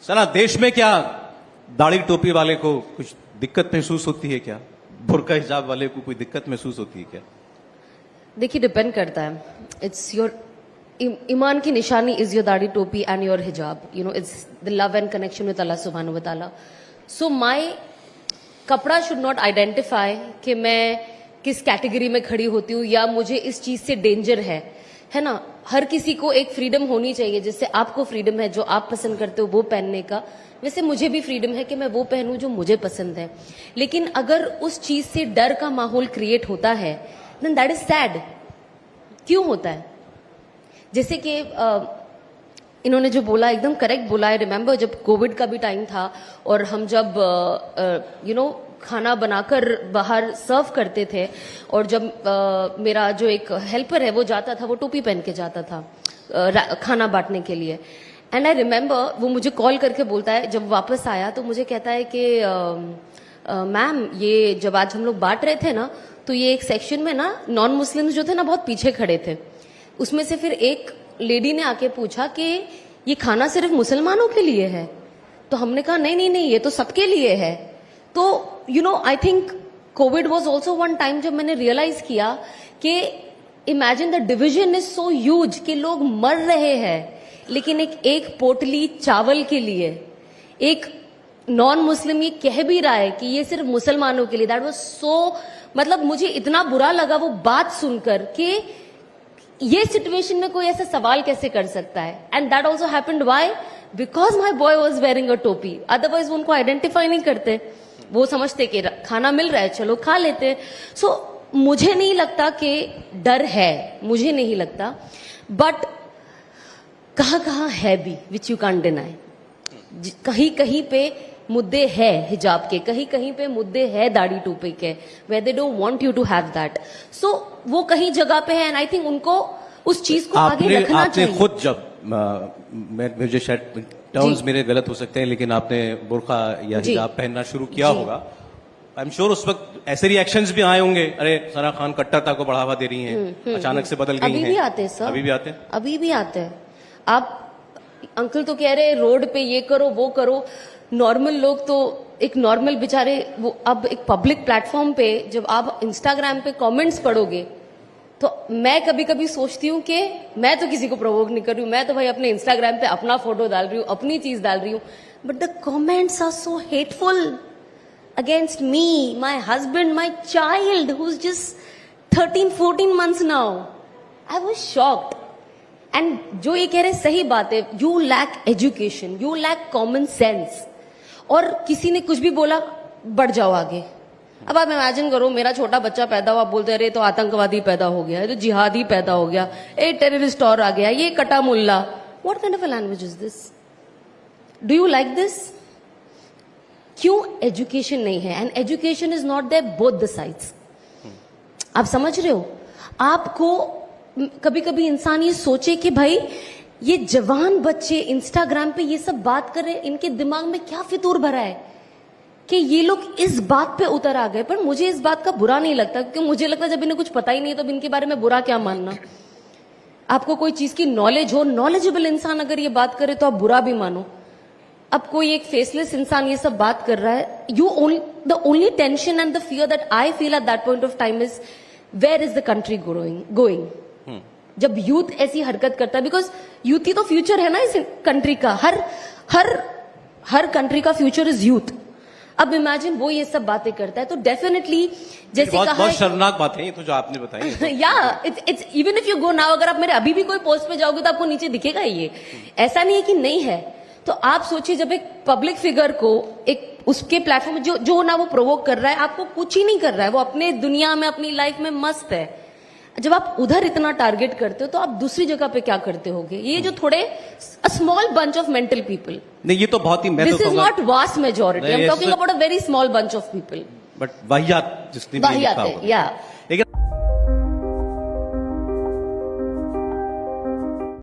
सना, देश में क्या दाढ़ी टोपी वाले को कुछ दिक्कत महसूस होती है क्या? बुर्का हिजाब वाले को कोई दिक्कत महसूस होती है क्या? देखिए, डिपेंड करता है. इट्स योर ईमान की निशानी इज योर दाढ़ी टोपी एंड योर हिजाब. You know, it's the love and connection with Allah सुब्हानहू व तआला. सो माय कपड़ा शुड नॉट आइडेंटिफाई कि मैं किस कैटेगरी में खड़ी होती हूँ या मुझे इस चीज से डेंजर है ना. हर किसी को एक फ्रीडम होनी चाहिए. जैसे आपको फ्रीडम है जो आप पसंद करते हो वो पहनने का, वैसे मुझे भी फ्रीडम है कि मैं वो पहनूं जो मुझे पसंद है. लेकिन अगर उस चीज से डर का माहौल क्रिएट होता है, देन दैट इज सैड. क्यों होता है? जैसे कि इन्होंने जो बोला एकदम करेक्ट बोला. आई रिमेम्बर जब कोविड का भी टाइम था और हम जब खाना बनाकर बाहर सर्व करते थे और जब मेरा जो एक हेल्पर है वो जाता था, वो टोपी पहन के जाता था खाना बांटने के लिए. एंड आई रिमेम्बर वो मुझे कॉल करके बोलता है, जब वापस आया तो मुझे कहता है कि मैम, ये जब आज हम लोग बांट रहे थे ना, तो ये एक सेक्शन में ना नॉन मुस्लिम्स जो थे ना बहुत पीछे खड़े थे. उसमें से फिर एक लेडी ने आके पूछा कि ये खाना सिर्फ मुसलमानों के लिए है. तो हमने कहा नहीं नहीं नहीं, ये तो सबके लिए है. तो I think Covid was also one time जब मैंने रियलाइज किया कि imagine the division is so huge कि लोग मर रहे हैं, लेकिन एक पोटली चावल के लिए एक नॉन मुस्लिम ये कह भी रहा है कि ये सिर्फ मुसलमानों के लिए. दैट वाज सो, मतलब मुझे इतना बुरा लगा वो बात सुनकर कि ये सिचुएशन में कोई ऐसा सवाल कैसे कर सकता है. And that also happened why? Because my boy was wearing a टोपी. अदरवाइज वो उनको आइडेंटिफाई नहीं करते. वो समझते कि खाना मिल रहा है, चलो खा लेते. सो मुझे नहीं लगता कि डर है, मुझे नहीं लगता. बट कहाँ है भी, विच यू कांट डिनाई. कहीं कहीं पे मुद्दे है हिजाब के, कहीं कहीं पे मुद्दे है दाढ़ी टोपी के, where they don't want you to have that. So वो कहीं जगह पे है एंड आई थिंक उनको उस चीज को आगे रखना चाहिए. खुद जब मुझे शायद टर्म्स मेरे गलत हो सकते हैं, लेकिन आपने बुर्का या हिजाब पहनना शुरू किया होगा, आई एम श्योर उस वक्त ऐसे रिएक्शंस भी आए होंगे, अरे सना खान कट्टरता को बढ़ावा दे रही हैं, अचानक से बदल गई हैं. अभी भी आते हैं सर, अभी भी आते हैं, अभी भी आते हैं. आप अंकल तो कह रहे रोड पे ये करो वो करो, नॉर्मल लोग तो एक नॉर्मल बेचारे वो अब एक पब्लिक प्लेटफॉर्म पे जब आप इंस्टाग्राम पे कमेंट्स पढ़ोगे तो मैं कभी कभी सोचती हूँ कि मैं तो किसी को प्रोवोक नहीं कर रही हूँ, मैं तो भाई अपने इंस्टाग्राम पे अपना फोटो डाल रही हूँ, अपनी चीज डाल रही हूँ. But the comments are so hateful against me, my husband, my child who is just 13-14 months now. I was shocked. And जो ये कह रहे सही बात है, you lack education, you lack common sense. और किसी ने कुछ भी बोला, बढ़ जाओ आगे. अब आप इमेजिन करो, मेरा छोटा बच्चा पैदा हुआ, बोलते रहे तो आतंकवादी पैदा हो गया, तो जिहादी पैदा हो गया, ए टेररिस्ट और आ गया, ये कटा मुल्ला. What kind of a language is this? Do you like this? क्यों एजुकेशन नहीं है? And education is not there both the sides. आप समझ रहे हो? आपको कभी कभी इंसान ये सोचे कि भाई ये जवान बच्चे इंस्टाग्राम पे ये सब बात कर रहे हैं, इनके दिमाग में क्या फितूर भरा है कि ये लोग इस बात पे उतर आ गए. पर मुझे इस बात का बुरा नहीं लगता, क्योंकि मुझे लगता है जब इन्हें कुछ पता ही नहीं है तो इनके बारे में बुरा क्या मानना. आपको कोई चीज की नॉलेज हो, नॉलेजेबल इंसान अगर ये बात करे तो आप बुरा भी मानो. अब कोई एक फेसलेस इंसान ये सब बात कर रहा है, the only tension and the fear that I feel at that point of time is where is the country going. जब यूथ ऐसी हरकत करता है, बिकॉज यूथ ही तो फ्यूचर है ना इस कंट्री का. हर कंट्री का फ्यूचर इज यूथ. अब इमेजिन वो ये सब बातें करता है तो डेफिनेटली जैसे कहा बहुत शर्मनाक बात है ये तो जो आपने बताई. या it's even if you go now, अगर आप मेरे अभी भी कोई पोस्ट पे जाओगे तो आपको नीचे दिखेगा ये. ऐसा नहीं है कि नहीं है. तो आप सोचिए, जब एक पब्लिक फिगर को एक उसके प्लेटफॉर्म जो ना वो प्रोवोक कर रहा है, आपको कुछ ही नहीं कर रहा है, वो अपने दुनिया में अपनी लाइफ में मस्त है. जब आप उधर इतना टारगेट करते हो तो आप दूसरी जगह पे क्या करते होगे? ये जो थोड़े a small bunch of mental people. नहीं, ये तो बहुत ही, this is not vast majority, I am talking about a very small bunch of people. But वाहियात जिसने भी लिखा होगा. या